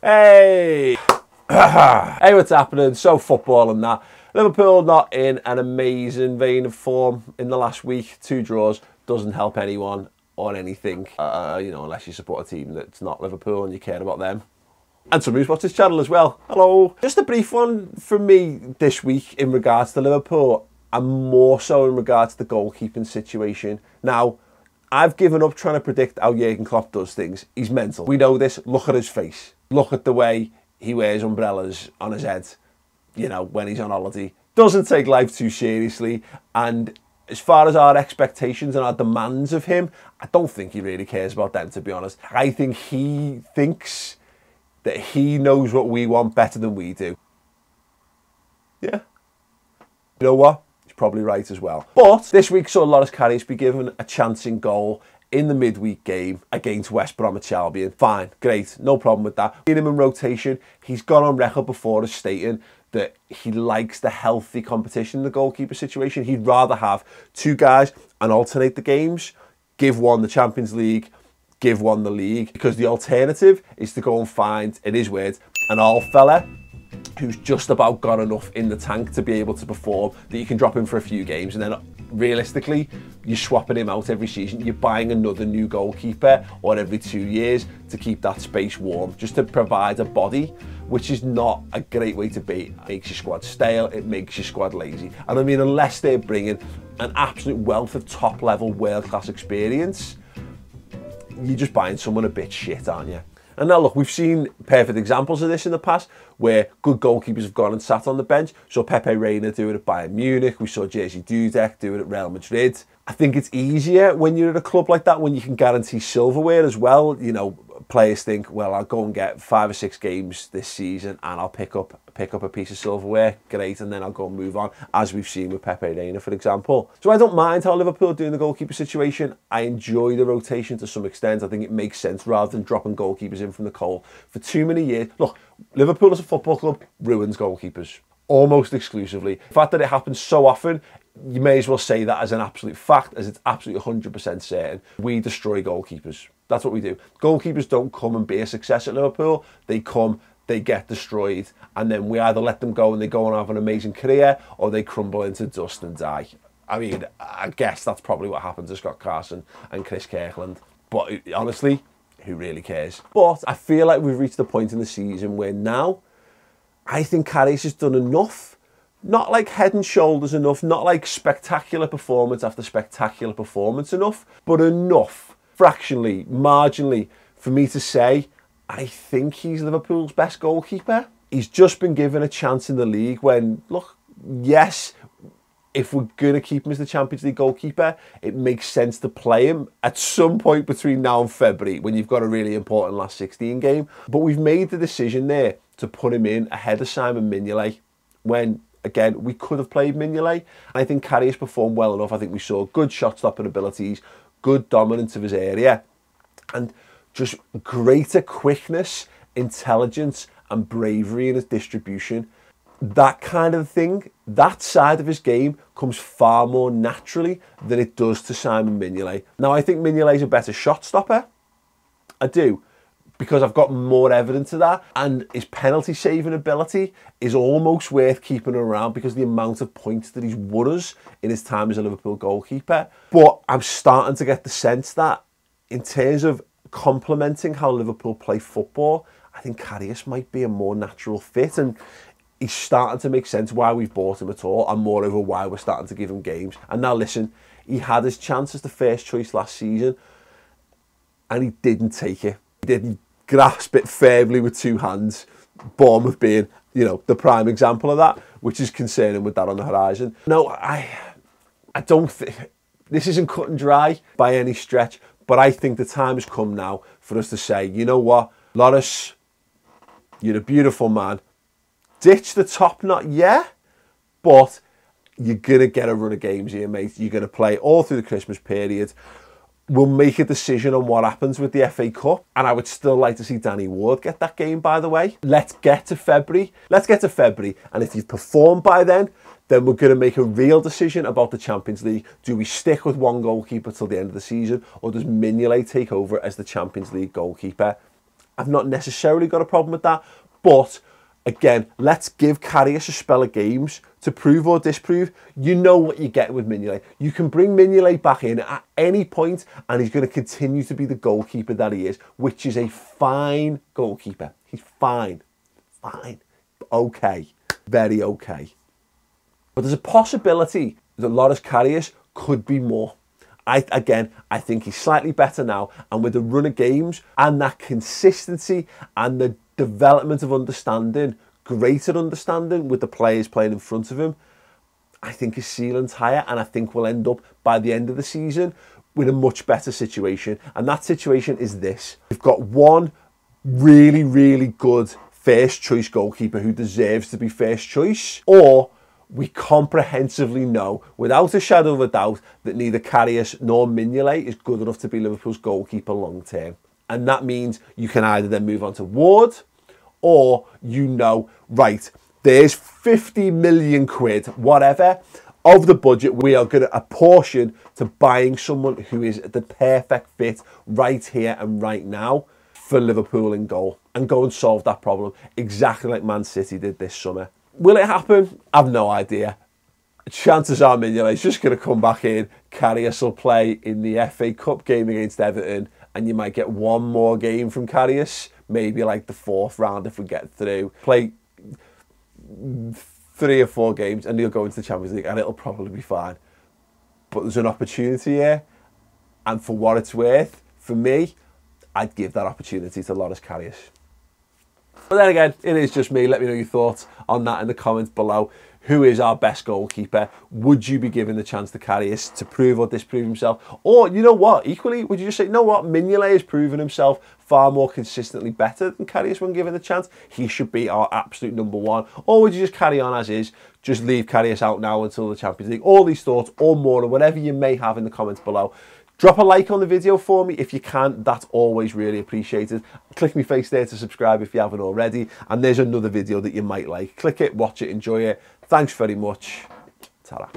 Hey! Hey, what's happening? So football and that. Liverpool not in an amazing vein of form in the last week. 2 draws doesn't help anyone or anything, you know, unless you support a team that's not Liverpool and you care about them. And some who's watched this channel as well. Hello. Just a brief one from me this week in regards to Liverpool, and more so in regards to the goalkeeping situation. Now, I've given up trying to predict how Jurgen Klopp does things. He's mental. We know this. Look at his face. Look at the way he wears umbrellas on his head, you know, when he's on holiday. Doesn't take life too seriously. And as far as our expectations and our demands of him, I don't think he really cares about them, to be honest. I think he thinks that he knows what we want better than we do. Yeah. You know what? He's probably right as well. But this week saw Loris Karius be given a chance in goal in the midweek game against West Bromwich Albion. Fine, great, no problem with that. In him in rotation, he's gone on record before as stating that he likes the healthy competition in the goalkeeper situation. He'd rather have 2 guys and alternate the games, give one the Champions League, give one the league, because the alternative is to go and find, in his words, an old fella who's just about got enough in the tank to be able to perform that you can drop him for a few games, and then realistically you're swapping him out every season. You're buying another new goalkeeper or every 2 years to keep that space warm, just to provide a body, which is not a great way to be. It makes your squad stale, it makes your squad lazy. And I mean, unless they're bringing an absolute wealth of top level world class experience, you're just buying someone a bit shit, aren't you? And now look, we've seen perfect examples of this in the past where good goalkeepers have gone and sat on the bench. We saw Pepe Reina do it at Bayern Munich. We saw Jerzy Dudek do it at Real Madrid. I think it's easier when you're at a club like that, when you can guarantee silverware as well. You know, players think, well, I'll go and get 5 or 6 games this season and I'll pick up a piece of silverware, great, and then I'll go and move on, as we've seen with Pepe Reina, for example. So I don't mind how Liverpool are doing the goalkeeper situation. I enjoy the rotation to some extent. I think it makes sense rather than dropping goalkeepers in from the cold for too many years. Look, Liverpool as a football club ruins goalkeepers almost exclusively. The fact that it happens so often, you may as well say that as an absolute fact, as it's absolutely 100% certain. We destroy goalkeepers. That's what we do. Goalkeepers don't come and be a success at Liverpool. They come, they get destroyed, and then we either let them go and they go and have an amazing career, or they crumble into dust and die. I mean, I guess that's probably what happened to Scott Carson and Chris Kirkland. But honestly, who really cares? But I feel like we've reached the point in the season where now I think Karius has done enough. Not like head and shoulders enough, not like spectacular performance after spectacular performance enough, but enough, fractionally, marginally, for me to say, I think he's Liverpool's best goalkeeper. He's just been given a chance in the league when, look, yes, if we're going to keep him as the Champions League goalkeeper, it makes sense to play him at some point between now and February when you've got a really important last 16 game. But we've made the decision there to put him in ahead of Simon Mignolet when, again, we could have played Mignolet. And I think Karius performed well enough. I think we saw good shot-stopping abilities, good dominance of his area, and just greater quickness, intelligence, and bravery in his distribution. That kind of thing, that side of his game comes far more naturally than it does to Simon Mignolet. Now, I think Mignolet's a better shot stopper. I do, because I've got more evidence of that, and his penalty saving ability is almost worth keeping around because of the amount of points that he's won us in his time as a Liverpool goalkeeper. But I'm starting to get the sense that in terms of complementing how Liverpool play football, I think Karius might be a more natural fit, and he's starting to make sense why we've bought him at all, and moreover why we're starting to give him games. And now listen, he had his chance as the first choice last season and he didn't take it. He didn't grasp it firmly with 2 hands. Bournemouth being, you know, the prime example of that, which is concerning with that on the horizon. No, I don't think, this isn't cut and dry by any stretch, but I think the time has come now for us to say, you know what, Loris, you're a beautiful man. Ditch the top knot, yeah, but you're going to get a run of games here, mate. You're going to play all through the Christmas period. We'll make a decision on what happens with the FA Cup. And I would still like to see Danny Ward get that game, by the way. Let's get to February. And if you've performed by then we're going to make a real decision about the Champions League. Do we stick with 1 goalkeeper till the end of the season, or does Mignolet take over as the Champions League goalkeeper? I've not necessarily got a problem with that. But again, let's give KARIUS a spell of games to prove or disprove. You know what you get with Mignolet. You can bring Mignolet back in at any point and he's going to continue to be the goalkeeper that he is, which is a fine goalkeeper. He's fine. Fine. Okay. Very okay. But there's a possibility that Loris Karius could be more. I think he's slightly better now, and with the run of games and that consistency and the development of understanding, greater understanding with the players playing in front of him, I think his ceiling's higher, and I think we'll end up by the end of the season with a much better situation. And that situation is this. We've got one really, really good first choice goalkeeper who deserves to be first choice, or we comprehensively know, without a shadow of a doubt, that neither KARIUS nor Mignolet is good enough to be Liverpool's goalkeeper long term. And that means you can either then move on to Ward, or you know, right, there's 50 million quid, whatever, of the budget we are going to apportion to buying someone who is the perfect fit right here and right now for Liverpool in goal, and go and solve that problem exactly like Man City did this summer. Will it happen? I've no idea. Chances are Mignolet's just going to come back in. KARIUS will play in the FA Cup game against Everton, and you might get one more game from KARIUS, maybe like the 4th round if we get through. Play 3 or 4 games and he'll go into the Champions League and it'll probably be fine. But there's an opportunity here, and for what it's worth, for me, I'd give that opportunity to Loris Karius. But then again, it is just me. Let me know your thoughts on that in the comments below. Who is our best goalkeeper? Would you be giving the chance to KARIUS to prove or disprove himself? Or, you know what, equally, would you just say, you know what, Mignolet has proven himself far more consistently better than KARIUS when given the chance? He should be our absolute #1. Or would you just carry on as is, just leave KARIUS out now until the Champions League? All these thoughts, or more, or whatever you may have in the comments below. Drop a like on the video for me if you can. That's always really appreciated. Click me face there to subscribe if you haven't already. And there's another video that you might like. Click it, watch it, enjoy it. Thanks very much. Ta-ra.